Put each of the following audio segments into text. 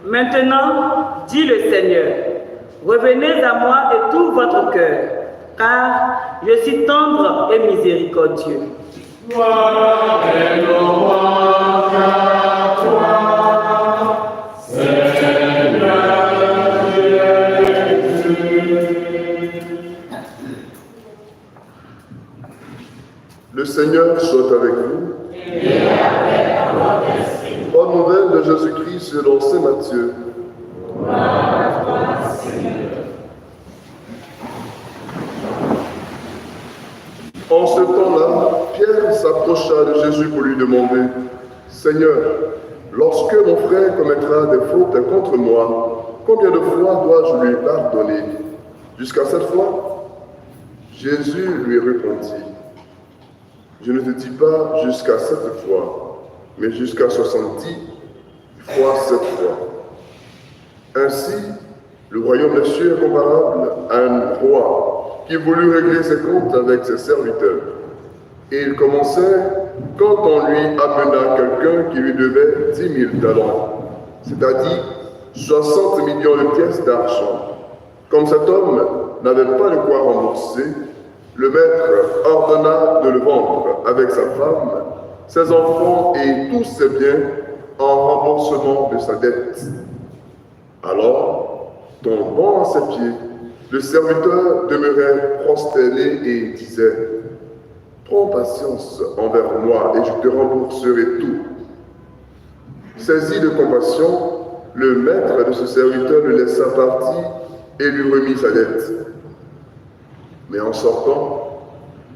Maintenant, dit le Seigneur, revenez à moi de tout votre cœur, car je suis tendre et miséricordieux. Gloire et louange à toi, Seigneur Jésus. Le Seigneur soit avec vous. Et avec votre esprit. Bonne nouvelle de Jésus-Christ selon saint Matthieu. Gloire à toi, Seigneur. En ce temps-là, Pierre s'approcha de Jésus pour lui demander « Seigneur, lorsque mon frère commettra des fautes contre moi, combien de fois dois-je lui pardonner? Jusqu'à 7 fois ?» Jésus lui répondit « Je ne te dis pas jusqu'à 7 fois, mais jusqu'à 70 fois 7 fois. » Ainsi, le royaume des cieux est comparable à un roi qui voulut régler ses comptes avec ses serviteurs. Et il commençait quand on lui amena quelqu'un qui lui devait 10 000 talents, c'est-à-dire 60 millions de pièces d'argent. Comme cet homme n'avait pas de quoi rembourser, le maître ordonna de le vendre avec sa femme, ses enfants et tous ses biens en remboursement de sa dette. Alors, tombant à ses pieds, le serviteur demeurait prosterné et disait « Prends patience envers moi et je te rembourserai tout. » Saisi de compassion, le maître de ce serviteur le laissa partir et lui remit sa dette. Mais en sortant,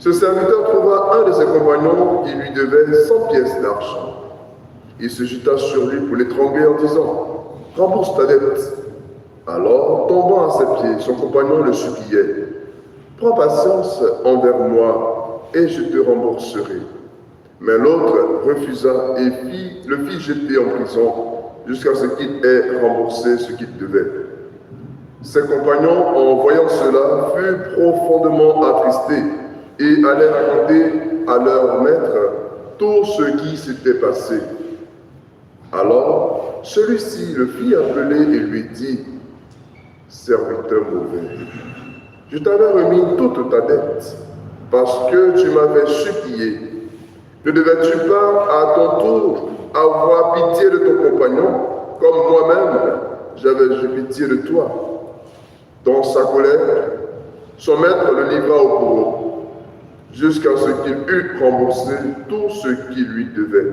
ce serviteur trouva un de ses compagnons qui lui devait 100 pièces d'argent. Il se jeta sur lui pour l'étrangler en disant « Rembourse ta dette. » Alors, tombant à ses pieds, son compagnon le suppliait « Prends patience envers moi, et je te rembourserai. » Mais l'autre refusa et le fit jeter en prison jusqu'à ce qu'il ait remboursé ce qu'il devait. Ses compagnons, en voyant cela, furent profondément attristés et allèrent raconter à leur maître tout ce qui s'était passé. Alors, celui-ci le fit appeler et lui dit « Serviteur mauvais, je t'avais remis toute ta dette, parce que tu m'avais supplié. Ne devais-tu pas à ton tour avoir pitié de ton compagnon, comme moi-même j'avais eu pitié de toi ?» Dans sa colère, son maître le livra au bourreau, jusqu'à ce qu'il eût remboursé tout ce qu'il lui devait.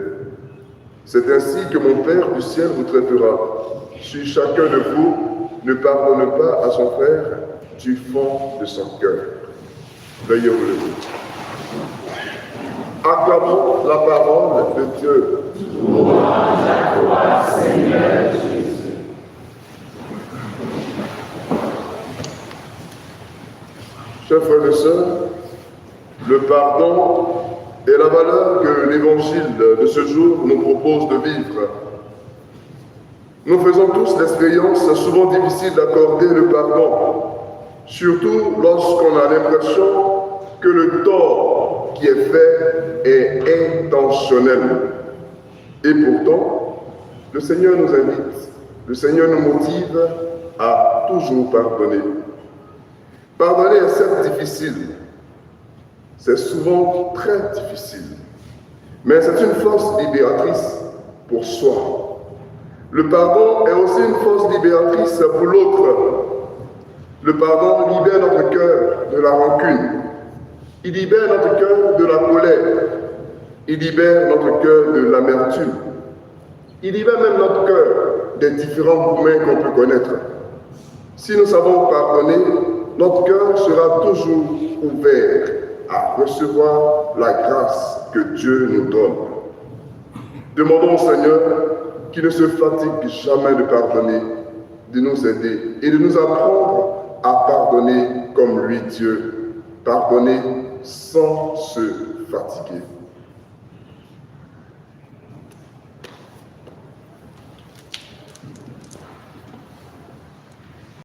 C'est ainsi que mon Père du ciel vous traitera, si chacun de vous ne pardonne pas à son frère du fond de son cœur. Veuillez vous lever. Acclamons la parole de Dieu. Louange à toi, Seigneur Jésus. Chers frères et sœurs, le pardon est la valeur que l'Évangile de ce jour nous propose de vivre. Nous faisons tous l'expérience souvent difficile d'accorder le pardon, surtout lorsqu'on a l'impression que le tort qui est fait est intentionnel. Et pourtant, le Seigneur nous invite, le Seigneur nous motive à toujours pardonner. Pardonner est certes difficile, c'est souvent très difficile, mais c'est une force libératrice pour soi. Le pardon est aussi une force libératrice pour l'autre. Le pardon libère notre cœur de la rancune. Il libère notre cœur de la colère. Il libère notre cœur de l'amertume. Il libère même notre cœur des différents gourmets qu'on peut connaître. Si nous savons pardonner, notre cœur sera toujours ouvert à recevoir la grâce que Dieu nous donne. Demandons au Seigneur, qui ne se fatigue jamais de pardonner, de nous aider et de nous apprendre à pardonner comme lui Dieu, pardonner sans se fatiguer.